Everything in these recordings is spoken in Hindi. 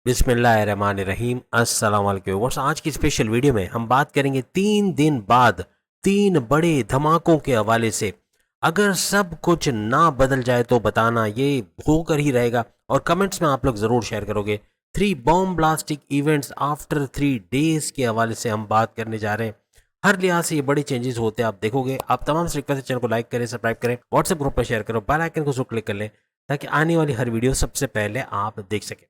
बिस्मिल्लाहिर्रहमानिर्रहीम। अस्सलाम वालेकुम। व्हाट्स आज की स्पेशल वीडियो में हम बात करेंगे 3 दिन बाद 3 बड़े धमाकों के हवाले से। अगर सब कुछ ना बदल जाए तो बताना, ये होकर ही रहेगा और कमेंट्स में आप लोग ज़रूर शेयर करोगे। 3 बॉम्ब ब्लास्टिक इवेंट्स आफ्टर 3 डेज के हवाले से हम बात करने जा रहे हैं। हर लिहाज से ये बड़े चेंजेस होते हैं, आप देखोगे। आप तमाम से रिक्वेस्ट है, चैनल को लाइक करें, सब्सक्राइब करें, व्हाट्सएप ग्रुप पर शेयर करो, बेल आइकन को जरूर क्लिक कर लें ताकि आने वाली हर वीडियो सबसे पहले आप देख सकें।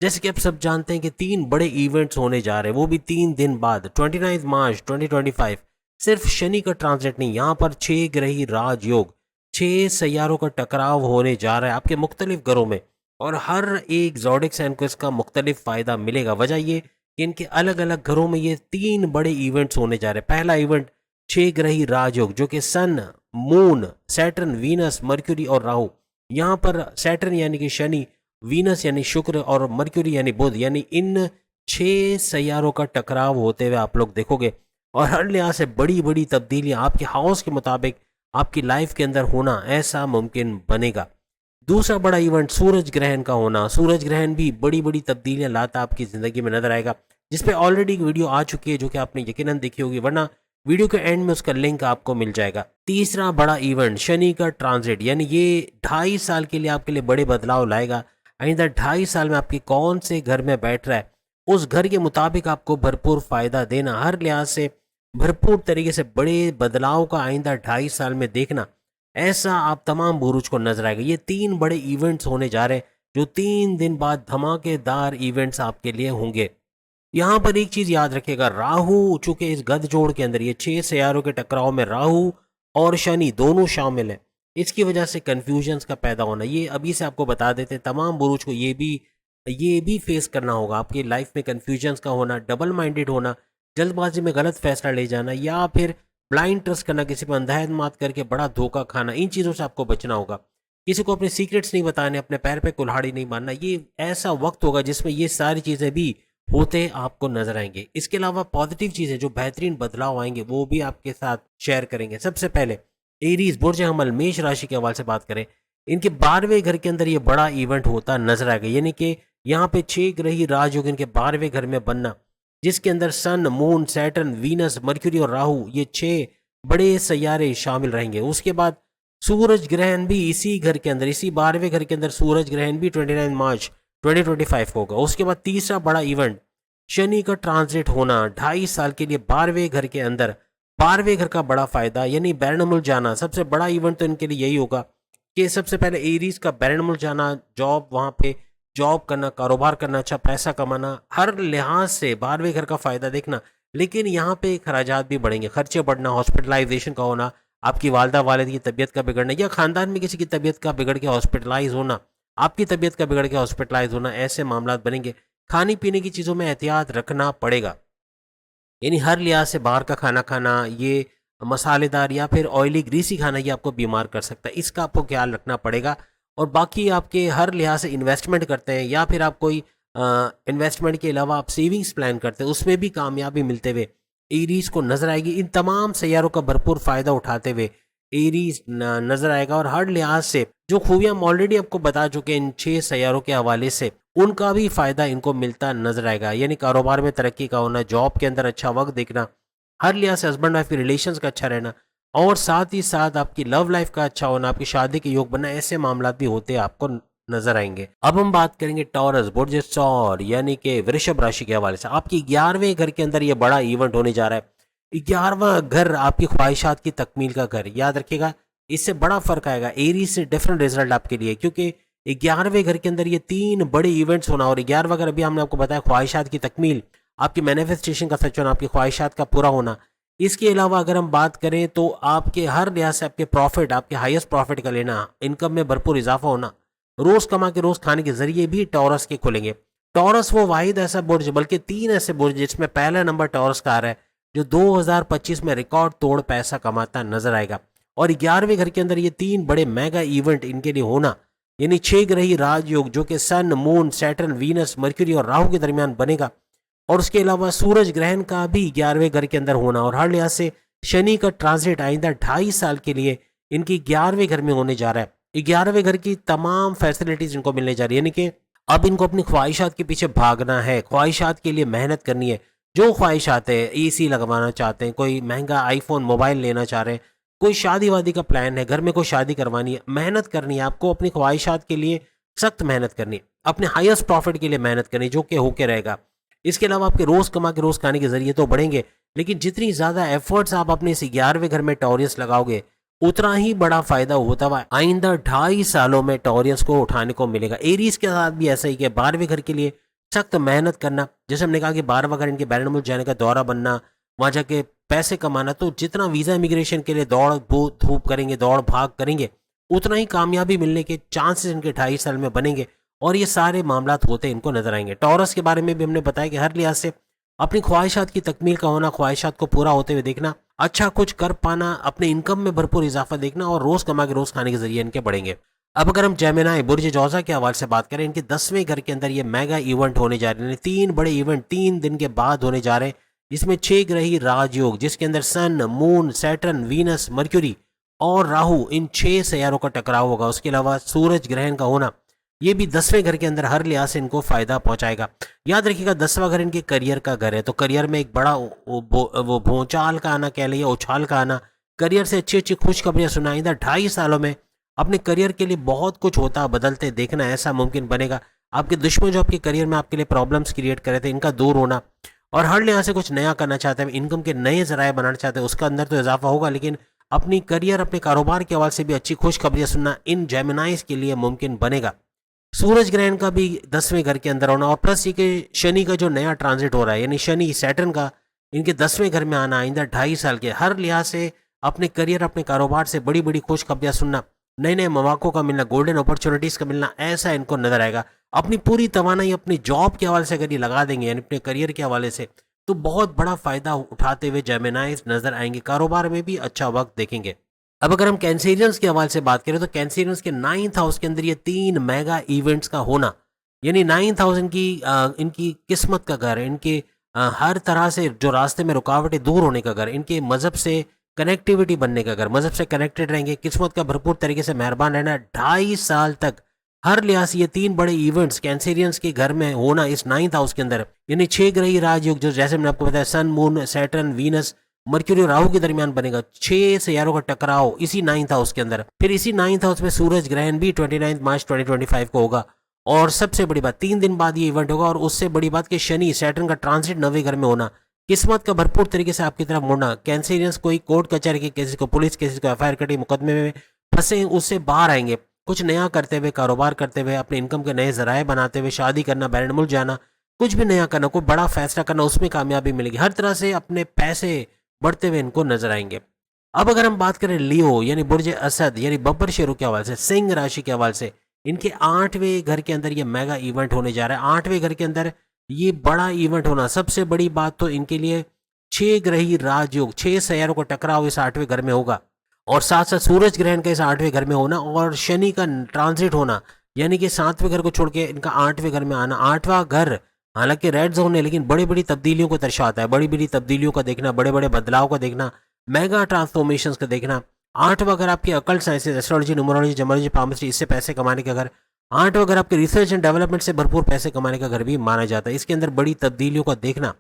जैसे कि आप सब जानते हैं कि 3 बड़े इवेंट्स होने जा रहे हैं, वो भी 3 दिन बाद। 29 मार्च 2025 सिर्फ शनि का ट्रांजिट नहीं, यहाँ पर 6 ग्रही राजयोग, 6 सैयारों का टकराव होने जा रहा है आपके मुख्तलिफ घरों में। और हर एक ज़ोडिक साइन को इसका मुख्तलिफ फ़ायदा मिलेगा। वजह ये कि इनके अलग अलग घरों में ये 3 बड़े इवेंट्स होने जा रहे हैं। पहला इवेंट 6 ग्रही राजयोग, जो कि सन, मून, सैटर्न, वीनस, मर्क्यूरी और राहु। यहाँ पर सैटर्न यानी कि शनि, वीनस यानी शुक्र और मर्क्यूरी यानी बुध, यानी इन 6 सैयारों का टकराव होते हुए आप लोग देखोगे। और हर लिहाज से बड़ी बड़ी तब्दीलियां आपके हाउस के मुताबिक आपकी लाइफ के अंदर होना ऐसा मुमकिन बनेगा। दूसरा बड़ा इवेंट सूरज ग्रहण का होना। सूरज ग्रहण भी बड़ी बड़ी तब्दीलियां लाता आपकी ज़िंदगी में नजर आएगा, जिसपे ऑलरेडी एक वीडियो आ चुकी है जो कि आपने यकीनन देखी होगी, वरना वीडियो के एंड में उसका लिंक आपको मिल जाएगा। तीसरा बड़ा इवेंट शनि का ट्रांजिट, यानी ये 2.5 साल के लिए आपके लिए बड़े बदलाव लाएगा। आइंदा 2.5 साल में आपके कौन से घर में बैठ रहा है, उस घर के मुताबिक आपको भरपूर फायदा देना, हर लिहाज से भरपूर तरीके से बड़े बदलाव का आइंदा 2.5 साल में देखना, ऐसा आप तमाम बुरुज को नजर आएगा। ये 3 बड़े इवेंट्स होने जा रहे हैं, जो 3 दिन बाद धमाकेदार इवेंट्स आपके लिए होंगे। यहाँ पर एक चीज याद रखिएगा, राहु चूंकि इस गधजोड़ के अंदर, ये 6 सैयारों के टकराव में राहु और शनि दोनों शामिल हैं, इसकी वजह से कन्फ्यूजन्स का पैदा होना, ये अभी से आपको बता देते हैं। तमाम बुरुज को ये भी फेस करना होगा। आपकी लाइफ में कन्फ्यूजन्स का होना, डबल माइंडेड होना, जल्दबाजी में गलत फैसला ले जाना, या फिर ब्लाइंड ट्रस्ट करना, किसी पर अंधा एतमाद करके बड़ा धोखा खाना, इन चीज़ों से आपको बचना होगा। किसी को अपने सीक्रेट्स नहीं बताने, अपने पैर पे कुल्हाड़ी नहीं मारना। ये ऐसा वक्त होगा जिसमें ये सारी चीज़ें भी होते आपको नजर आएंगे। इसके अलावा पॉजिटिव चीज़ें, जो बेहतरीन बदलाव आएंगे, वो भी आपके साथ शेयर करेंगे। सबसे पहले एरीज, बुर्ज हमल, मेष राशि के हवाले से बात करें, इनके 12वें घर के अंदर ये बड़ा इवेंट होता नजर आएगा। यानी कि यहाँ पे 6 ग्रही राजयोग इनके 12वें घर में बनना, जिसके अंदर सन, मून, सैटर्न, वीनस, मर्क्यूरी और राहु, ये 6 बड़े सैयारे शामिल रहेंगे। उसके बाद सूरज ग्रहण भी इसी घर के अंदर, इसी 12वें घर के अंदर सूरज ग्रहण भी 29 मार्च 2025 होगा। उसके बाद तीसरा बड़ा इवेंट शनि का ट्रांजिट होना, 2.5 साल के लिए 12वें घर के अंदर। 12वें घर का बड़ा फायदा यानी बैरनमुल्क जाना, सबसे बड़ा इवेंट तो इनके लिए यही होगा कि सबसे पहले एरीज का बैरनमुल्क जाना, जॉब, वहां पे जॉब करना, कारोबार करना, अच्छा पैसा कमाना, हर लिहाज से 12वें घर का फायदा देखना। लेकिन यहाँ पे खराजात भी बढ़ेंगे, खर्चे बढ़ना, हॉस्पिटलाइजेशन का होना, आपकी वालदा वालिद की तबीयत का बिगड़ना, या खानदान में किसी की तबीयत का बिगड़ के हॉस्पिटलाइज होना, आपकी तबीयत का बिगड़ के हॉस्पिटलाइज होना, ऐसे मामला बनेंगे। खाने पीने की चीज़ों में एहतियात रखना पड़ेगा, यानी हर लिहाज से बाहर का खाना खाना, ये मसालेदार या फिर ऑयली ग्रीसी खाना, ये आपको बीमार कर सकता है, इसका आपको ख्याल रखना पड़ेगा। और बाकी आपके हर लिहाज से इन्वेस्टमेंट करते हैं, या फिर आप कोई इन्वेस्टमेंट के अलावा आप सेविंग्स प्लान करते हैं, उसमें भी कामयाबी मिलते हुए एरीज को नजर आएगी। इन तमाम सैयारों का भरपूर फायदा उठाते हुए एरीज नजर आएगा। और हर लिहाज से जो खूबियां हम ऑलरेडी आपको बता चुके इन 6 सैयारों के हवाले से, उनका भी फायदा इनको मिलता नजर आएगा। यानी कारोबार में तरक्की का होना, जॉब के अंदर अच्छा वक्त देखना, हर लिहाज से हस्बैंड वाइफ के रिलेशंस का अच्छा रहना, और साथ ही साथ आपकी लव लाइफ का अच्छा होना, आपकी शादी के योग बनना, ऐसे मामला भी होते आपको नजर आएंगे। अब हम बात करेंगे टॉरस, बुर्ज सौर यानी कि वृषभ राशि के हवाले से। आपकी 11वें घर के अंदर ये बड़ा इवेंट होने जा रहा है। 11वां घर आपकी ख्वाहिशात की तकमील का घर, याद रखिएगा, इससे बड़ा फर्क आएगा। एरीज से डिफरेंट रिजल्ट आपके लिए, क्योंकि 11वें घर के अंदर ये 3 बड़े इवेंट्स होना। और 11वां घर अभी हमने आपको बताया ख्वाहिशात की तकमील, आपकी मैनिफेस्टेशन का सच होना, आपकी ख्वाहिशात का पूरा होना। इसके अलावा अगर हम बात करें तो आपके हर लिहाज से आपके प्रॉफिट, आपके हाईएस्ट प्रॉफिट का लेना, इनकम में भरपूर इजाफा होना, रोज कमा के रोज खाने के जरिए भी टॉरस के खुलेंगे। टॉरस वो वाहिद ऐसा बुर्ज, बल्कि 3 ऐसे बुर्ज जिसमें पहला नंबर टॉरस का आ रहा है, जो 2025 में रिकॉर्ड तोड़ पैसा कमाता नजर आएगा। और 11वें घर के अंदर ये 3 बड़े मेगा इवेंट इनके लिए होना, यानी 6 ग्रही राजयोग, जो कि सन, मून, सैटर्न, वीनस, मर्क्यूरी और राहु के दरमियान बनेगा। और उसके अलावा सूरज ग्रहण का भी 11वें घर के अंदर होना, और हर लिहाज से शनि का ट्रांजिट आइंदा 2.5 साल के लिए इनकी 11वें घर में होने जा रहा है। 11वें घर की तमाम फैसिलिटीज इनको मिलने जा रही है, यानी कि अब इनको अपनी ख्वाहिशात के पीछे भागना है, ख्वाहिशात के लिए मेहनत करनी है। जो ख्वाहिशात है, एसी लगवाना चाहते हैं, कोई महंगा आईफोन मोबाइल लेना चाह रहे हैं, कोई शादी वादी का प्लान है, घर में कोई शादी करवानी है, मेहनत करनी है आपको, अपनी ख्वाहिशात के लिए सख्त मेहनत करनी है, अपने हाईएस्ट प्रॉफिट के लिए मेहनत करनी है, जो कि होके रहेगा। इसके अलावा आपके रोज कमा के रोज खाने के जरिए तो बढ़ेंगे, लेकिन जितनी ज्यादा एफर्ट्स आप अपने इस 11वें घर में टॉरियस लगाओगे, उतना ही बड़ा फायदा होता हुआ आइंदा 2.5 सालों में टॉरियस को उठाने को मिलेगा। एरीज के साथ भी ऐसा ही कि 12वें घर के लिए सख्त मेहनत करना, जैसे हमने कहा कि 12वां घर इनके बैरन मुल्क जाने का दौरा बनना, वहां जाके पैसे कमाना, तो जितना वीजा इमिग्रेशन के लिए दौड़ धूप करेंगे, दौड़ भाग करेंगे, उतना ही कामयाबी मिलने के चांसेस इनके 2.5 साल में बनेंगे, और ये सारे मामला होते इनको नजर आएंगे। टॉरस के बारे में भी हमने बताया कि हर लिहाज से अपनी ख्वाहिशात की तकमील का होना, ख्वाहिशात को पूरा होते हुए देखना, अच्छा कुछ कर पाना, अपने इनकम में भरपूर इजाफा देखना, और रोज कमा के रोज खाने के जरिए इनके बढ़ेंगे। अब अगर हम जेमिनी बुर्ज जौजा के हवाले से बात करें, इनके 10वें घर के अंदर ये मेगा इवेंट होने जा रहे हैं। 3 बड़े इवेंट 3 दिन के बाद होने जा रहे हैं। इसमें 6 ग्रही राजयोग, जिसके अंदर सन, मून, सैटर्न, वीनस, मर्क्यूरी और राहु, इन 6 सैयारों का टकराव होगा। उसके अलावा सूरज ग्रहण का होना, ये भी 10वें घर के अंदर हर लिहाज से इनको फायदा पहुंचाएगा। याद रखिएगा 10वां घर इनके करियर का घर है, तो करियर में एक बड़ा वो भूचाल का आना, कह लिया उछाल का आना, करियर से अच्छी अच्छी खुशखबरियां सुनाइंदा 2.5 सालों में अपने करियर के लिए बहुत कुछ होता बदलते देखना ऐसा मुमकिन बनेगा। आपके दुश्मन जो आपके करियर में आपके लिए प्रॉब्लम्स क्रिएट करे थे, इनका दूर होना, और हर लिहाज से कुछ नया करना चाहते हैं, इनकम के नए जराए बनाना चाहते हैं, उसका अंदर तो इजाफा होगा, लेकिन अपनी करियर, अपने कारोबार के हवाले से भी अच्छी खुशखबरियां सुनना इन जेमिनाइज के लिए मुमकिन बनेगा। सूरज ग्रहण का भी 10वें घर के अंदर होना, और प्लस ये कि शनि का जो नया ट्रांजिट हो रहा है, यानी शनि सैटर्न का इनके 10वें घर में आना आइंदा 2.5 साल के, हर लिहाज से अपने करियर, अपने कारोबार से बड़ी बड़ी खुशखबरियां सुनना, नए नए मौक़ों का मिलना, गोल्डन अपॉर्चुनिटीज का मिलना, ऐसा इनको नजर आएगा। अपनी पूरी तवानाई अपनी जॉब के हवाले से अगर ये लगा देंगे, यानी अपने करियर के हवाले से, तो बहुत बड़ा फायदा उठाते हुए जेमिनाइज नजर आएंगे। कारोबार में भी अच्छा वक्त देखेंगे। अब अगर हम कैंसेरियंस के हवाले से बात करें, तो कैंसेरियंस के 9th हाउस के अंदर ये 3 मेगा इवेंट्स का होना, यानी 9th हाउस इनकी किस्मत का घर है, इनके हर तरह से जो रास्ते में रुकावटें दूर होने का घर, इनके मजहब से कनेक्टिविटी बनने का घर, मजहब से कनेक्टेड रहेंगे, किस्मत का भरपूर तरीके से मेहरबान रहना 2.5 साल तक। हर लिहाज से ये 3 बड़े इवेंट्स कैंसेरियंस के घर में होना इस 9th हाउस के अंदर, यानी 6 ग्रही राजयोग, जो जैसे मैंने आपको बताया सन, मून, सैटर्न, वीनस, मर्क्यूरी और राहु के दरमियान बनेगा, 6 सैयारों का टकराव इसी 9th हाउस के अंदर। फिर इसी 9th हाउस में सूरज ग्रहण भी 29 मार्च 2025 को होगा, और सबसे बड़ी बात 3 दिन बाद ये इवेंट होगा, और उससे बड़ी बात कि शनि सैटर्न का ट्रांसिट 9वें घर में होना, किस्मत का भरपूर तरीके से आपकी तरफ मुड़ना। कैंसेरियंस कोई कोर्ट कचहरी के केसेस को, पुलिस केसेस को, एफआईआर कटी मुकदमे में फंसे, उससे बाहर आएंगे, कुछ नया करते हुए, कारोबार करते हुए, अपने इनकम के नए जराए बनाते हुए, शादी करना, बैरन मुल्क जाना, कुछ भी नया करना, कोई बड़ा फैसला करना, उसमें कामयाबी मिलेगी। हर तरह से अपने पैसे बढ़ते हुए इनको नजर आएंगे। अब अगर हम बात करें लियो यानी बुर्ज असद यानी बब्बर शेरों के हवाले से, सिंह राशि के हवाले से, इनके 8वें घर के अंदर ये मेगा इवेंट होने जा रहा है। 8वें घर के अंदर ये बड़ा इवेंट होना, सबसे बड़ी बात तो इनके लिए 6 ग्रही राजयोग, 6 सैयारों का टकराव इस 8वें घर में होगा, और साथ साथ सूरज ग्रहण का इस 8वें घर में होना, और शनि का ट्रांजिट होना, यानी कि 7वें घर को छोड़ के इनका 8वें घर में आना। 8वां घर हालांकि रेड जोन है, लेकिन बड़ी बड़ी तब्दीलियों को दर्शाता है, बड़ी बड़ी तब्दीलियों का देखना, बड़े बड़े बदलाव का देखना, मेगा ट्रांसफॉर्मेशंस का देखना। 8वां घर आपके occult sciences, astrology, numerology, gemology, palmistry, इससे पैसे कमाने का घर। 8वां घर आपके रिसर्च एंड डेवलपमेंट से भरपूर पैसे कमाने का घर भी माना जाता है। इसके अंदर बड़ी तब्दीलियों का देखना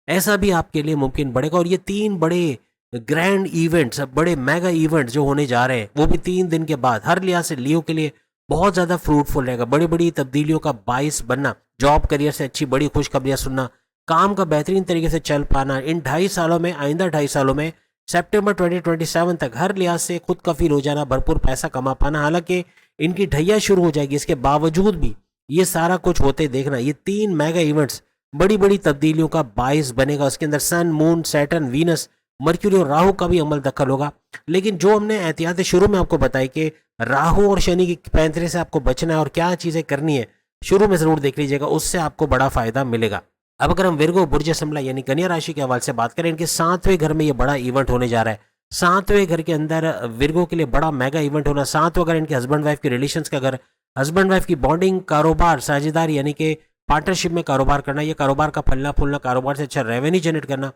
ऐसा भी आपके लिए मुमकिन बढ़ेगा। और ये 3 बड़े ग्रैंड इवेंट्स, बड़े मेगा इवेंट्स जो होने जा रहे हैं, वो भी 3 दिन के बाद हर लिहाज से लियो के लिए बहुत ज्यादा फ्रूटफुल रहेगा। बड़ी बड़ी तब्दीलियों का बाइस बनना, जॉब करियर से अच्छी बड़ी खुशखबरियां सुनना, काम का बेहतरीन तरीके से चल पाना इन 2.5 सालों में, आइंदा 2.5 सालों में सितंबर 2027 तक हर लिहाज से खुद कफील हो जाना, भरपूर पैसा कमा पाना। हालांकि इनकी ढैया शुरू हो जाएगी, इसके बावजूद भी ये सारा कुछ होते देखना, ये 3 मेगा इवेंट्स बड़ी बड़ी तब्दीलियों का बाइस बनेगा। उसके अंदर सन, मून, सैटर्न, वीनस, मर्क्यूरी और राहु का भी अमल दखल होगा। लेकिन जो हमने एहतियात शुरू में आपको बताई कि राहु और शनि की पैंतरे से आपको बचना है और क्या चीजें करनी है, शुरू में जरूर देख लीजिएगा, उससे आपको बड़ा फायदा मिलेगा। अब अगर हम विर्गो बुर्ज समला यानी कन्या राशि के हवाले से बात करें, इनके 7वें घर में ये बड़ा इवेंट होने जा रहा है। 7वें घर के अंदर विर्गो के लिए बड़ा मेगा इवेंट होना। 7वां घर इनके हस्बैंड वाइफ के रिलेशंस का घर, हस्बैंड वाइफ की बॉन्डिंग, कारोबार, साझेदारी यानी कि पार्टनरशिप में कारोबार करना, ये कारोबार का फलना फूलना, कारोबार से अच्छा रेवेन्यू जनरेट करना,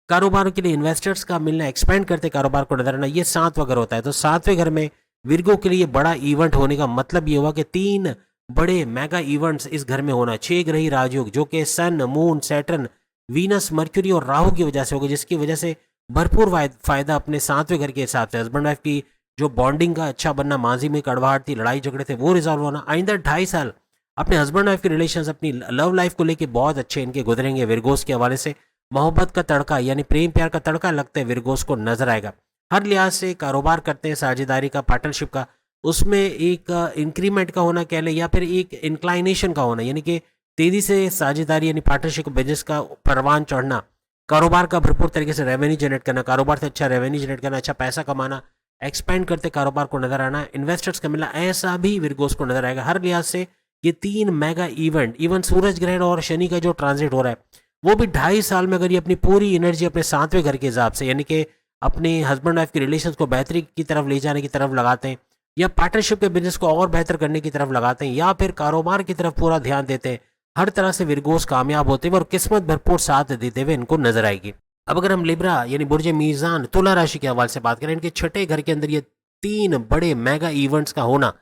कारोबार के लिए इन्वेस्टर्स का मिलना, एक्सपेंड करते कारोबार को नजर आना, ये 7वां घर होता है। तो 7वें घर में विर्गो के लिए बड़ा इवेंट होने का मतलब ये हुआ कि 3 बड़े मेगा इवेंट्स इस घर में होना, 6 ग्रही राजयोग जो कि सन, मून, सैटर्न, वीनस, मर्क्यूरी और राहु की वजह से होगा, जिसकी वजह से भरपूर फायदा अपने सातवें घर के हिसाब से हस्बैंड वाइफ की जो बॉन्डिंग का अच्छा बनना, माजी में कड़वाहट थी, लड़ाई झगड़े थे, वो रिजॉल्व होना। आइंदा 2.5 साल अपने हस्बैंड वाइफ के रिलेशंस, अपनी लव लाइफ को लेके बहुत अच्छे इनके गुजरेंगे। विरगोस के हवाले से मोहब्बत का तड़का यानी प्रेम प्यार का तड़का लगता है विरगोस को नजर आएगा। हर लिहाज से कारोबार करते हैं, साझेदारी का, पार्टनरशिप का, उसमें एक इंक्रीमेंट का होना कह लें या फिर एक इंक्लाइनेशन का होना, यानी कि तेजी से साझेदारी यानी पार्टनरशिप बिजनेस का परवान चढ़ना, कारोबार का भरपूर तरीके से रेवेन्यू जनरेट करना, कारोबार से अच्छा रेवेन्यू जनरेट करना, अच्छा पैसा कमाना, एक्सपेंड करते कारोबार को नजर आना, इन्वेस्टर्स का मिलना, ऐसा भी विरगोस को नजर आएगा। हर लिहाज से ये 3 मेगा इवेंट, इवन सूरज ग्रहण और शनि का जो ट्रांजिट हो रहा है वो भी 2.5 साल में अगर ये अपनी पूरी एनर्जी अपने सातवें घर के हिसाब से यानी कि अपने हस्बैंड वाइफ के रिलेशंस को बेहतरी की तरफ ले जाने की तरफ लगाते हैं, या पार्टनरशिप के बिजनेस को और बेहतर करने की तरफ लगाते हैं, या फिर कारोबार की तरफ पूरा ध्यान देते हैं, हर तरह से विरगोस कामयाब होते हुए और किस्मत भरपूर साथ देते हुए इनको नजर आएगी। अब अगर हम लिब्रा यानी बुर्ज मीज़ान तुला राशि के हवाले से बात करें, इनके छठे घर के अंदर ये 3 बड़े मेगा इवेंट्स का होना,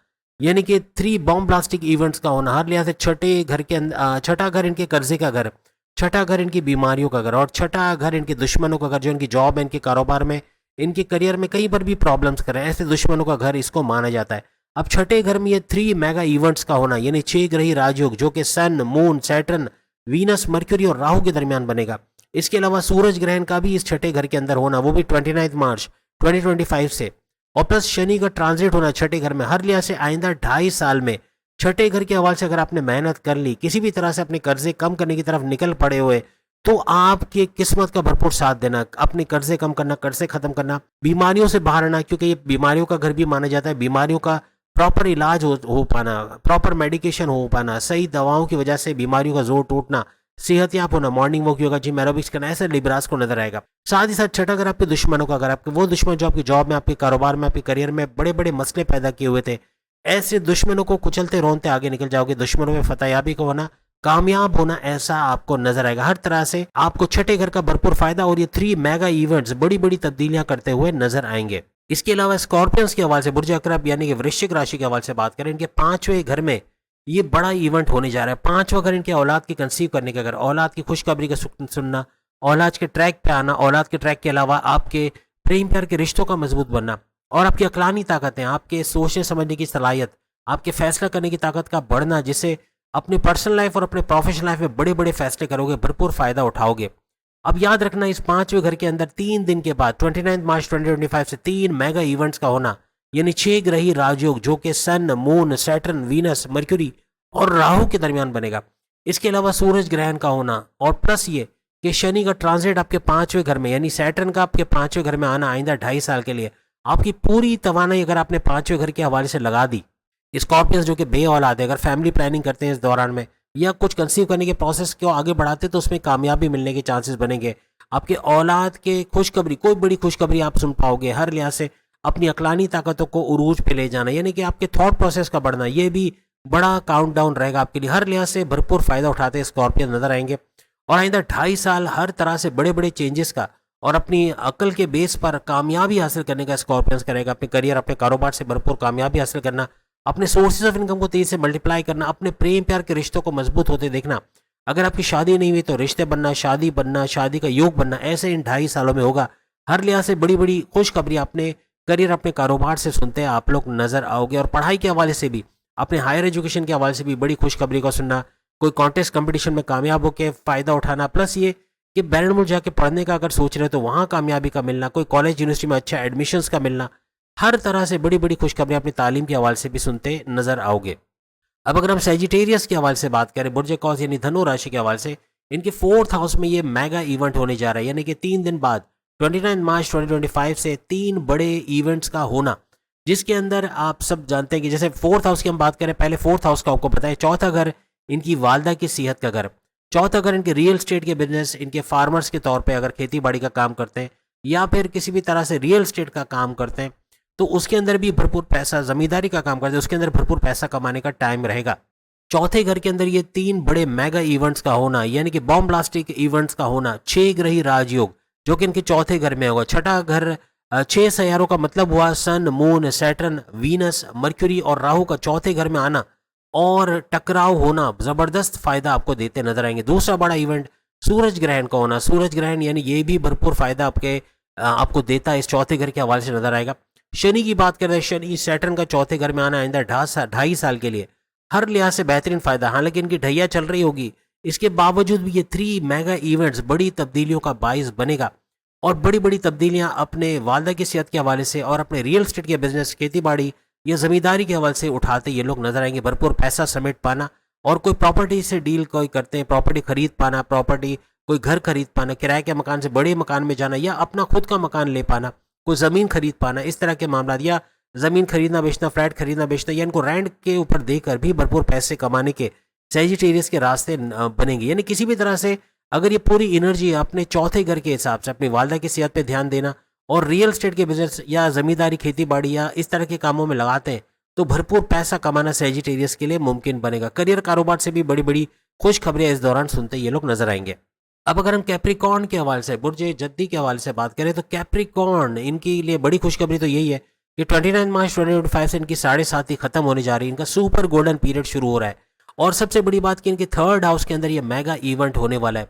यानी कि 3 बॉम्ब ब्लास्टिक इवेंट्स का होना, हर लिहाज से छठे घर के अंदर, छठा घर इनके कर्जे का घर, छठा घर इनकी बीमारियों का घर, और छठा घर इनके दुश्मनों का घर, जो इनकी जॉब है, इनके कारोबार में, इनके करियर में कहीं पर भी प्रॉब्लम्स कर रहे हैं, ऐसे दुश्मनों का घर इसको माना जाता है। अब छठे घर में ये 3 मेगा इवेंट्स का होना, यानी 6 ग्रही राजयोग जो कि सन, मून, सैटर्न, वीनस, मर्क्यूरी और राहु के दरमियान बनेगा। इसके अलावा सूरज ग्रहण का भी इस छठे घर के अंदर होना, वो भी 29 मार्च 2025 से, और प्लस शनि का ट्रांजिट होना छठे घर में। हर लिहाज से आइंदा 2.5 साल में छठे घर के हवाले से अगर आपने मेहनत कर ली, किसी भी तरह से अपने कर्जे कम करने की तरफ निकल पड़े हुए, तो आपकी किस्मत का भरपूर साथ देना, अपने कर्जे कम करना, कर्जे खत्म करना, बीमारियों से बाहर आना, क्योंकि ये बीमारियों का घर भी माना जाता है, बीमारियों का प्रॉपर इलाज हो पाना, प्रॉपर मेडिकेशन हो पाना, सही दवाओं की वजह से बीमारियों का जोर टूटना, सेहतियाब होना, morning walk, yoga, gym, aerobics करना, ऐसे लिब्रास को नजर आएगा। साथ ही साथ छठा अगर आपके दुश्मनों का, अगर आपके वो दुश्मन जो आपकी जॉब में, आपके कारोबार में, आपके करियर में बड़े बड़े मसले पैदा किए हुए थे, ऐसे दुश्मनों को कुचलते रोनते आगे निकल जाओगे, दुश्मनों में फतेयाबी का होना, कामयाब होना, ऐसा आपको नजर आएगा। हर तरह से आपको छठे घर का भरपूर फायदा और ये 3 मेगा इवेंट्स बड़ी बड़ी तब्दीलियां करते हुए नजर आएंगे। इसके अलावा स्कॉर्पियंस के हवाले से, बुर्ज अकरब यानी कि वृश्चिक राशि के हवाले से बात करें, इनके 5वें घर में ये बड़ा इवेंट होने जा रहा है। 5वां घर इनके औलाद की कंसीव करने का घर, औलाद की खुशखबरी का सुनना, औलाद के ट्रैक पे आना, औलाद के ट्रैक के अलावा आपके प्रेम प्यार के रिश्तों का मजबूत बनना, और आपकी अकलानी ताकतें, आपके सोचने समझने की सलाहियत, आपके फैसला करने की ताकत का बढ़ना, जिससे अपनी पर्सनल लाइफ और अपने प्रोफेशनल लाइफ में बड़े बड़े फैसले करोगे, भरपूर फायदा उठाओगे। अब याद रखना, इस 5वें घर के अंदर 3 दिन के बाद 29 मार्च 2025 से 3 मेगा इवेंट्स का होना, यानी 6 ग्रही राजयोग जो कि सन, मून, सैटर्न, वीनस, मर्क्यूरी और राहु के दरमियान बनेगा। इसके अलावा सूरज ग्रहण का होना, और प्लस ये कि शनि का ट्रांजिट आपके 5वें घर में, यानी सैटर्न का आपके 5वें घर में आना आइंदा 2.5 साल के लिए, आपकी पूरी तवानाई अगर आपने 5वें घर के हवाले से लगा दी। स्कॉर्पियंस जो कि बे औलाद है, अगर फैमिली प्लानिंग करते हैं इस दौरान में, या कुछ कंसीव करने के प्रोसेस को आगे बढ़ाते, तो उसमें कामयाबी मिलने के चांसेस बनेंगे। आपके औलाद के खुशखबरी, कोई बड़ी खुशखबरी आप सुन पाओगे। हर लिहाज से अपनी अकलानी ताकतों को उरूज पे ले जाना, यानी कि आपके थॉट प्रोसेस का बढ़ना, ये भी बड़ा काउंटडाउन रहेगा आपके लिए। हर लिहाज से भरपूर फायदा उठाते स्कॉर्पियन नजर आएंगे, और आइंदा 2.5 साल हर तरह से बड़े बड़े चेंजेस का और अपनी अकल के बेस पर कामयाबी हासिल करने का स्कॉर्पियंस करेगा। अपने करियर, अपने कारोबार से भरपूर कामयाबी हासिल करना, अपने सोर्सेज ऑफ इनकम को तेजी से मल्टीप्लाई करना, अपने प्रेम प्यार के रिश्तों को मजबूत होते देखना। अगर आपकी शादी नहीं हुई तो रिश्ते बनना, शादी का योग बनना, ऐसे इन 2.5 सालों में होगा। हर लिहाज से बड़ी बड़ी खुशखबरी अपने करियर, अपने कारोबार से सुनते हैं आप लोग नजर आओगे, और पढ़ाई के हवाले से भी, अपने हायर एजुकेशन के हवाले से भी बड़ी खुशखबरी को सुनना, कोई कॉन्टेस्ट कंपटीशन में कामयाब होकर फायदा उठाना, प्लस ये कि बैरन जाके पढ़ने का अगर सोच रहे हो तो वहाँ कामयाबी का मिलना, कोई कॉलेज यूनिवर्सिटी में अच्छा एडमिशन्स का मिलना, हर तरह से बड़ी बड़ी खुशखबरियां अपनी तालीम के हवाले से भी सुनते नजर आओगे। अब अगर हम सेजिटेरियस के हवाले से बात करें, बुर्ज कौस यानी धनु राशि के हवाले से, इनके 4th हाउस में ये मेगा इवेंट होने जा रहा है, यानी कि 3 दिन बाद 29 मार्च 2025 से 3 बड़े इवेंट्स का होना, जिसके अंदर आप सब जानते हैं कि जैसे 4th हाउस की हम बात करें, पहले 4th हाउस का आपको पता है, चौथा घर इनकी वालदा की सेहत का घर, चौथा घर इनके रियल स्टेट के बिजनेस, इनके फार्मर्स के तौर पे अगर खेती बाड़ी का काम करते हैं या फिर किसी भी तरह से रियल स्टेट का काम करते हैं, तो उसके अंदर भी भरपूर पैसा, जमींदारी का काम करते हैं उसके अंदर भरपूर पैसा कमाने का टाइम रहेगा। चौथे घर के अंदर ये 3 बड़े मेगा इवेंट्स का होना, यानी कि बॉम्ब ब्लास्टिक इवेंट्स का होना, 6 ग्रही राजयोग जो कि इनके चौथे घर में होगा। छठा घर 6 सैयारों का मतलब हुआ सन, मून, सैटर्न, वीनस, मर्क्यूरी और राहु का चौथे घर में आना, और टकराव होना जबरदस्त फायदा आपको देते नजर आएंगे। दूसरा बड़ा इवेंट सूरज ग्रहण का होना, सूरज ग्रहण यानी ये भी भरपूर फायदा आपको देता है, इस चौथे घर के हवाले से नजर आएगा। शनि की बात करें, शनि सैटर्न का चौथे घर में आना आइंदा 2.5 साल के लिए हर लिहाज से बेहतरीन फायदा। हालांकि इनकी ढैया चल रही होगी, इसके बावजूद भी ये 3 मेगा इवेंट्स बड़ी तब्दीलियों का बाइस बनेगा और बड़ी बड़ी तब्दीलियां अपने वालदा की सेहत के हवाले से और अपने रियल एस्टेट के बिजनेस, खेती बाड़ी या जमींदारी के हवाले से उठाते ये लोग नजर आएंगे। भरपूर पैसा समेट पाना और कोई प्रॉपर्टी से डील कोई करते हैं, प्रॉपर्टी खरीद पाना, प्रॉपर्टी कोई घर खरीद पाना, किराए के मकान से बड़े मकान में जाना या अपना खुद का मकान ले पाना, कोई ज़मीन खरीद पाना, इस तरह के मामला, या ज़मीन खरीदना बेचना, फ्लैट खरीदना बेचना, या इनको रेंट के ऊपर देकर भी भरपूर पैसे कमाने के सेजिटेरियस के रास्ते बनेंगे। यानी किसी भी तरह से अगर ये पूरी एनर्जी अपने चौथे घर के हिसाब से अपनी वालदा की सेहत पे ध्यान देना और रियल एस्टेट के बिजनेस या ज़मींदारी, खेती बाड़ी या इस तरह के कामों में लगाते हैं तो भरपूर पैसा कमाना सेजिटेरियस के लिए मुमकिन बनेगा। करियर कारोबार से भी बड़ी बड़ी खुश खबरें इस दौरान सुनते ये लोग नजर आएंगे। अब अगर हम कैप्रिकॉर्न के हवाले से, बुर्ज जद्दी के हवाले से बात करें तो कैप्रिकॉर्न इनके लिए बड़ी खुशखबरी तो यही है कि 29 मार्च 2025 से इनकी 7.5 खत्म होने जा रही है, इनका सुपर गोल्डन पीरियड शुरू हो रहा है। और सबसे बड़ी बात कि इनके थर्ड हाउस के अंदर ये मेगा इवेंट होने वाला है।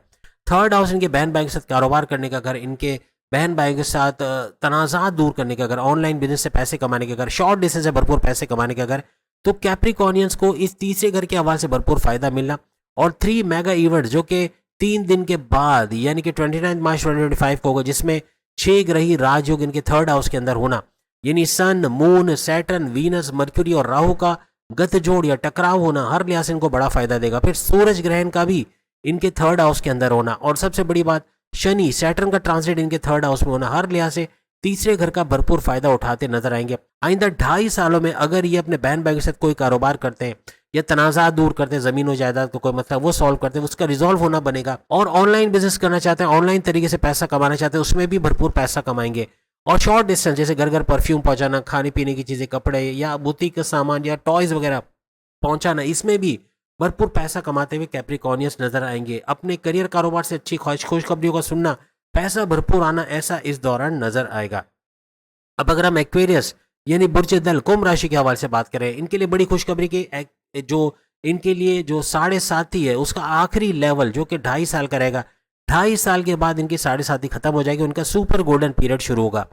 थर्ड हाउस इनके बहन भाई के साथ कारोबार करने का घर, इनके बहन भाई के साथ तनाज़ात दूर करने का घर, ऑनलाइन बिजनेस से पैसे कमाने का घर, शॉर्ट डिस्टेंस से भरपूर पैसे कमाने का घर। तो कैप्रिकॉर्नियंस को इस तीसरे घर के हवाले से भरपूर फायदा मिलना और 3 मेगा इवेंट जो कि 3 दिन के बाद यानी कि 29 मार्च 2025 को होगा, जिसमें 6 ग्रही राजयोग इनके थर्ड हाउस के अंदर होना, यानी सन, मून, सैटर्न, वीनस, मर्क्यूरी और राहु का गठजोड़ या टकराव होना हर लिहाज से इनको बड़ा फायदा देगा। फिर सूरज ग्रहण का भी इनके थर्ड हाउस के अंदर होना और सबसे बड़ी बात शनि, सैटर्न का ट्रांजिट इनके थर्ड हाउस में होना हर लिहाज से तीसरे घर का भरपूर फायदा उठाते नजर आएंगे। आइंदा 2.5 सालों में अगर ये अपने बहन भाई के साथ कोई कारोबार करते हैं या तनाज़ा दूर करते हैं, जमीन और जायदाद को कोई मसला वो सॉल्व करते हैं, उसका रिजॉल्व होना बनेगा। और ऑनलाइन बिजनेस करना चाहते हैं, ऑनलाइन तरीके से पैसा कमाना चाहते हैं, उसमें भी भरपूर पैसा कमाएंगे। और शॉर्ट डिस्टेंस जैसे घर घर परफ्यूम पहुंचाना, खाने पीने की चीजें, कपड़े या बुटीक का सामान या टॉयज वगैरह पहुंचाना, इसमें भी भरपूर पैसा कमाते हुए कैप्रिकॉर्नियंस नजर आएंगे। अपने करियर कारोबार से अच्छी खुशखबरियों का सुनना, पैसा भरपूर आना, ऐसा इस दौरान नजर आएगा। अब अगर हम एक्वेरियस यानी बुर्ज दल, कुंभ राशि के हवाले से बात करें, इनके लिए बड़ी खुशखबरी की जो इनके लिए जो 7.5 है उसका आखिरी लेवल जो कि 2.5 साल का रहेगा, 2.5 साल के बाद इनकी 7.5 खत्म हो जाएगी, उनका सुपर गोल्डन पीरियड शुरू होगा।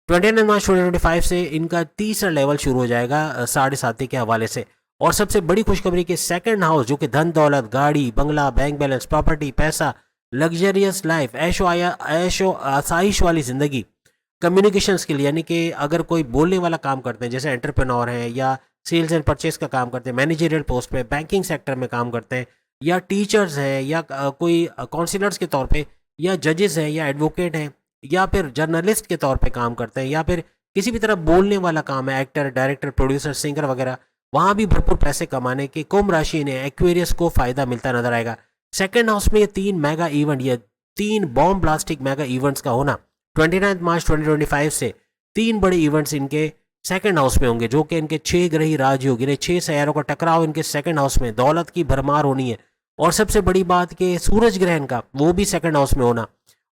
29 मार्च 2025 से इनका तीसरा लेवल शुरू हो जाएगा 7.5 के हवाले से। और सबसे बड़ी खुशखबरी के सेकंड हाउस जो कि धन दौलत, गाड़ी, बंगला, बैंक बैलेंस, प्रॉपर्टी, पैसा, लग्जरियस लाइफ, ऐशो आसाइश वाली जिंदगी, कम्युनिकेशन स्किल यानी कि अगर कोई बोलने वाला काम करते हैं जैसे एंटरप्रेन्योर हैं या सेल्स एंड परचेस का काम करते हैं, मैनेजरियल पोस्ट पे, बैंकिंग सेक्टर में काम करते हैं, या टीचर्स हैं, या कोई काउंसलर्स के तौर पे, या जजेस हैं, या एडवोकेट हैं, या फिर जर्नलिस्ट के तौर पे काम करते हैं, या फिर किसी भी तरह बोलने वाला काम है, एक्टर, डायरेक्टर, प्रोड्यूसर, सिंगर वगैरह, वहाँ भी भरपूर पैसे कमाने के कुंभ राशि ने एक्वेरियस को फायदा मिलता नजर आएगा। सेकेंड हाउस में ये 3 मेगा इवेंट या 3 बॉम्ब ब्लास्टिक मेगा इवेंट्स का होना 29 मार्च 2025 से 3 बड़े इवेंट्स इनके सेकंड हाउस में होंगे जो कि इनके 6 ग्रही राजयोग, इन्हें 6 सैयारों का टकराव इनके सेकंड हाउस में, दौलत की भरमार होनी है। और सबसे बड़ी बात कि सूरज ग्रहण का वो भी सेकंड हाउस में होना,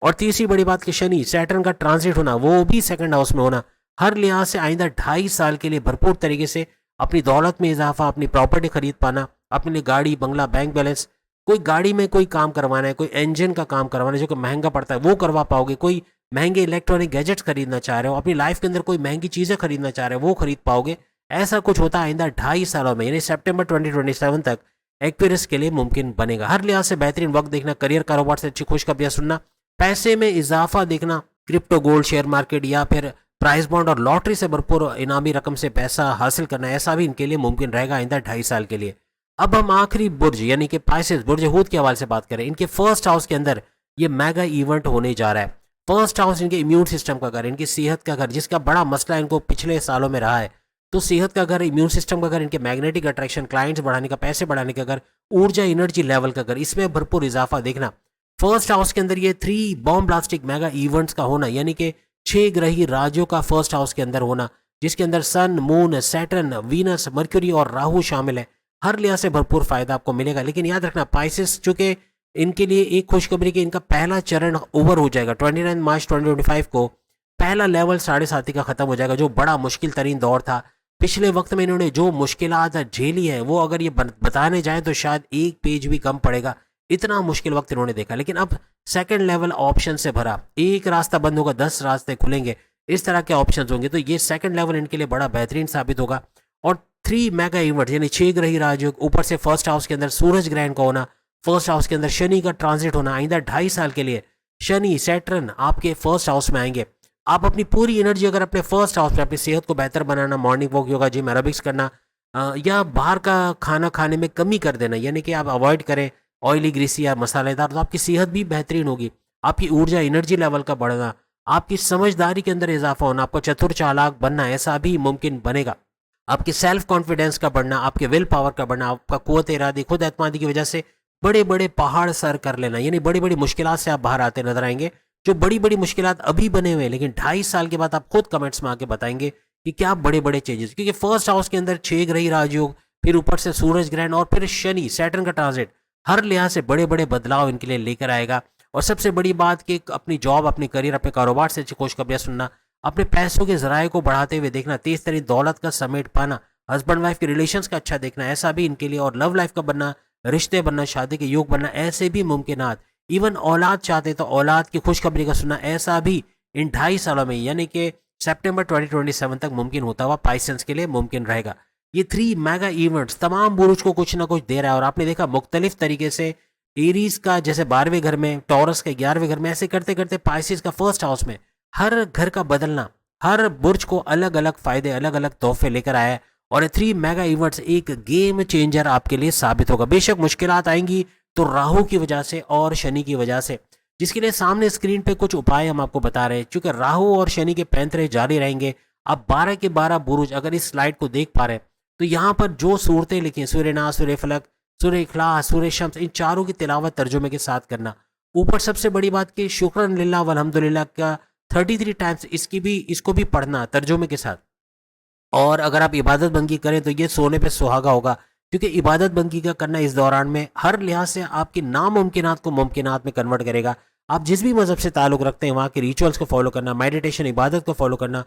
और तीसरी बड़ी बात कि शनि, सैटर्न का ट्रांजिट होना वो भी सेकंड हाउस में होना हर लिहाज से आइंदा 2.5 साल के लिए भरपूर तरीके से अपनी दौलत में इजाफा, अपनी प्रॉपर्टी खरीद पाना, अपने लिए गाड़ी, बंगला, बैंक बैलेंस, कोई गाड़ी में कोई काम करवाना है, कोई इंजन का काम करवाना है जो कि महंगा पड़ता है वो करवा पाओगे, कोई महंगे इलेक्ट्रॉनिक गैजेट्स खरीदना चाह रहे हो, अपनी लाइफ के अंदर कोई महंगी चीज़ें खरीदना चाह रहे हो वो खरीद पाओगे। ऐसा कुछ होता है आइंदा 2.5 सालों में, यानी सितंबर 2027 तक एक्वेरियस के लिए मुमकिन बनेगा। हर लिहाज से बेहतरीन वक्त देखना, करियर कारोबार से अच्छी खुशखबरियां सुनना, पैसे में इजाफा देखना, क्रिप्टो, गोल्ड, शेयर मार्केट या फिर प्राइस बॉन्ड और लॉटरी से भरपूर इनामी रकम से पैसा हासिल करना, ऐसा भी इनके लिए मुमकिन रहेगा आइंदा 2.5 साल के लिए। अब हम आखिरी बुर्ज यानी कि पाइसेस, बुर्ज हूत के हवाले से बात करें, इनके फर्स्ट हाउस के अंदर ये मेगा इवेंट होने जा रहा है। फर्स्ट हाउस इनके इम्यून सिस्टम का घर, इनकी सेहत का घर, जिसका बड़ा मसला इनको पिछले सालों में रहा है, तो सेहत का घर, इम्यून सिस्टम का घर, इनके मैग्नेटिक अट्रैक्शन, क्लाइंट्स बढ़ाने का, पैसे बढ़ाने का घर, ऊर्जा एनर्जी लेवल का घर, इसमें भरपूर इजाफा देखना। फर्स्ट हाउस के अंदर ये 3 बॉम्ब ब्लास्टिक मेगा इवेंट्स का होना, यानी कि 6 ग्रही राज्यों का फर्स्ट हाउस के अंदर होना, जिसके अंदर सन, मून, सैटर्न, वीनस, मर्क्यूरी और राहु शामिल है। हर लिहाज से भरपूर फायदा आपको मिलेगा। लेकिन याद रखना पाइसेस चूंकि इनके लिए एक खुशखबरी कि इनका पहला चरण ओवर हो जाएगा 29 मार्च 2025 को, पहला लेवल 7.5 का खत्म हो जाएगा, जो बड़ा मुश्किल तरीन दौर था पिछले वक्त में इन्होंने जो मुश्किलात झेली है वो अगर ये बताने जाए तो शायद एक पेज भी कम पड़ेगा, इतना मुश्किल वक्त इन्होंने देखा। लेकिन अब सेकंड लेवल ऑप्शन से भरा, एक रास्ता बंद होगा 10 रास्ते खुलेंगे, इस तरह के ऑप्शंस होंगे। तो ये सेकंड लेवल इनके लिए बड़ा बेहतरीन साबित होगा। और 3 मेगा इवेंट यानी 6 ग्रही राजयोग, ऊपर से फर्स्ट हाउस के अंदर सूरज ग्रहण का होना, फर्स्ट हाउस के अंदर शनि का ट्रांजिट होना, आइंदा 2.5 साल के लिए शनि सैटर्न आपके फर्स्ट हाउस में आएंगे। आप अपनी पूरी एनर्जी अगर अपने फर्स्ट हाउस में अपनी सेहत को बेहतर बनाना, morning walk, yoga, gym, aerobics करना, या बाहर का खाना खाने में कमी कर देना, यानी कि आप अवॉइड करें ऑयली, ग्रीसी या मसालेदार, तो आपकी सेहत भी बेहतरीन होगी। आपकी ऊर्जा, एनर्जी लेवल का बढ़ना, आपकी समझदारी के अंदर इजाफा होना, आपको चतुर चालाक बनना, ऐसा भी मुमकिन बनेगा। आपके सेल्फ कॉन्फिडेंस का बढ़ना, आपके विल पावर का बढ़ना, आपका कुव्वत इरादी, खुद एतमादी की वजह से बड़े बड़े पहाड़ सर कर लेना, यानी बड़ी बड़ी मुश्किलात से आप बाहर आते नजर आएंगे। जो बड़ी बड़ी मुश्किलात अभी बने हुए हैं, लेकिन 2.5 साल के बाद आप खुद कमेंट्स में आके बताएंगे कि क्या बड़े बड़े चेंजेस, क्योंकि फर्स्ट हाउस के अंदर 6 ग्रही राजयोग, फिर ऊपर से सूरज ग्रहण और फिर शनि सैटर्न का ट्रांजिट हर लिहाज से बड़े बड़े बदलाव इनके लिए लेकर आएगा। और सबसे बड़ी बात कि अपनी जॉब, अपनी करियर, अपने कारोबार से अच्छी खुशखबरियां सुनना, अपने पैसों के जराये को बढ़ाते हुए देखना, तेज तरीन दौलत का समेट पाना, हस्बैंड वाइफ के रिलेशंस का अच्छा देखना, ऐसा भी इनके लिए, और लव लाइफ का बनना, रिश्ते बनना, शादी के योग बनना, ऐसे भी मुमकिनात, इवन औलाद चाहते तो औलाद की खुशखबरी का सुनना, ऐसा भी इन 2.5 सालों में यानी कि सितंबर 2027 तक मुमकिन होता हुआ पाइसेंस के लिए मुमकिन रहेगा। ये 3 मेगा इवेंट्स तमाम बुरुज को कुछ ना कुछ दे रहा है। और आपने देखा मुख्तलिफ तरीके से एरीज का जैसे 12वें घर में, टॉरस के 11वें घर में, ऐसे करते करते पाइसेस का फर्स्ट हाउस में, हर घर का बदलना, हर बुर्ज को अलग अलग फायदे, अलग अलग तोहफे लेकर आया है। और ये 3 मेगा इवेंट्स एक गेम चेंजर आपके लिए साबित होगा। बेशक मुश्किलात आएंगी तो राहु की वजह से और शनि की वजह से, जिसके लिए सामने स्क्रीन पे कुछ उपाय हम आपको बता रहे हैं। क्योंकि राहु और शनि के पैंतरे जारी रहेंगे। आप 12 के 12 बुरुज अगर इस स्लाइड को देख पा रहे हैं तो यहाँ पर जो सूरतें लिखी हैं, सूर्य नास, सूर्य फलक, सूर्य इखलास, सूर्य शम्स, इन चारों की तिलावत तर्जुमे के साथ करना। ऊपर सबसे बड़ी बात कि शुक्रन लिल्लाह वल्हम्दुलिल्लाह का 33 टाइम्स इसको भी पढ़ना तर्जुमे के साथ। और अगर आप इबादत बंदगी करें तो ये सोने पे सुहागा होगा, क्योंकि इबादत बंदगी का करना इस दौरान में हर लिहाज से आपकी नामुमकिनात को मुमकिनात में कन्वर्ट करेगा। आप जिस भी मजहब से ताल्लुक़ रखते हैं वहाँ के रिचुअल्स को फॉलो करना, मेडिटेशन, इबादत को फॉलो करना,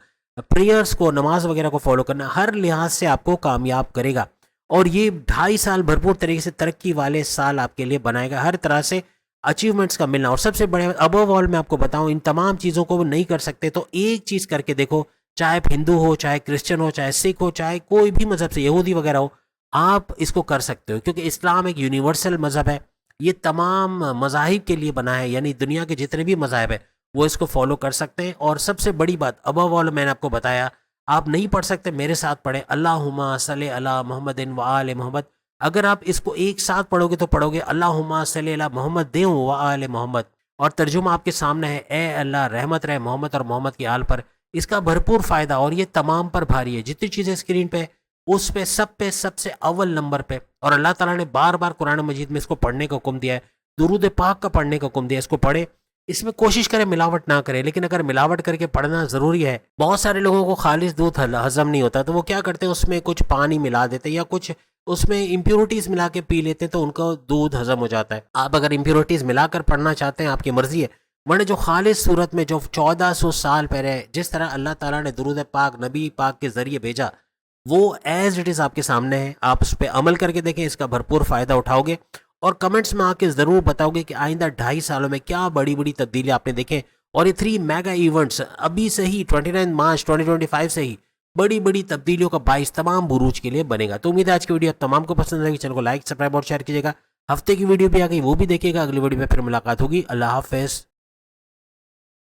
प्रेयर्स को, नमाज वगैरह को फॉलो करना, हर लिहाज से आपको कामयाब करेगा। और ये 2.5 साल भरपूर तरीके से तरक्की वाले साल आपके लिए बनाएगा, हर तरह से अचीवमेंट्स का मिलना। और सबसे बड़े अबव ऑल मैं आपको बताऊं, इन तमाम चीज़ों को नहीं कर सकते तो एक चीज़ करके देखो, चाहे आप हिंदू हो, चाहे क्रिश्चियन हो, चाहे सिख हो, चाहे कोई भी मजहब से, यहूदी वगैरह हो, आप इसको कर सकते हो। क्योंकि इस्लाम एक यूनिवर्सल मजहब है, ये तमाम मजाहिब के लिए बना है, यानी दुनिया के जितने भी मजाहिब है वो इसको फॉलो कर सकते हैं। और सबसे बड़ी बात अबव ऑल मैंने आपको बताया, आप नहीं पढ़ सकते, मेरे साथ पढ़े, अल्लाहुम्मा सल्ली अला मोहम्मदिन व आले मोहम्मद। अगर आप इसको एक साथ पढ़ोगे तो पढ़ोगे अल्लाहुम्मा सल्ली अला मोहम्मद व आले मोहम्मद, और तर्जुमा आपके सामने है, ए अल्लाह रहमत रहे मोहम्मद और मोहम्मद की आल पर। इसका भरपूर फायदा, और ये तमाम पर भारी है, जितनी चीज़ें स्क्रीन पे उस पे सब पे सबसे अव्वल नंबर पे। और अल्लाह ताला ने बार बार कुरान मजीद में इसको पढ़ने का हुक्म दिया है, दुरूद पाक का पढ़ने का हुक्म दिया है, इसको पढ़े। इसमें कोशिश करें मिलावट ना करें, लेकिन अगर मिलावट करके पढ़ना ज़रूरी है, बहुत सारे लोगों को खालिस दूध हजम नहीं होता तो वो क्या करते हैं, उसमें कुछ पानी मिला देते हैं या कुछ उसमें इम्प्योरिटीज़ मिला के पी लेते हैं तो उनका दूध हजम हो जाता है। आप अगर इम्प्योरिटीज़ मिलाकर पढ़ना चाहते हैं आपकी मर्जी है, वरना जो खालिस सूरत में जो 1400 साल पहले जिस तरह अल्लाह ताला ने दुरूद पाक नबी पाक के ज़रिए भेजा, वो एज इट इज़ आपके सामने है। आप उस पर अमल करके देखें, इसका भरपूर फ़ायदा उठाओगे। और कमेंट्स में आके ज़रूर बताओगे कि आइंदा 2.5 सालों में क्या बड़ी बड़ी तब्दीली आपने देखें। और ये 3 मेगा इवेंट्स अभी से ही 29 मार्च 2025 से ही बड़ी बड़ी तब्दीलियों का बाइस तमाम बुरूज के लिए बनेगा। तो उम्मीद है आज की वीडियो आप तमाम को पसंद आएगी। चैनल को लाइक, सब्सक्राइब और शेयर कीजिएगा। हफ्ते की वीडियो भी आ गई, वो भी देखिएगा। अगली वीडियो में फिर मुलाकात होगी। अल्लाह हाफ़िज़।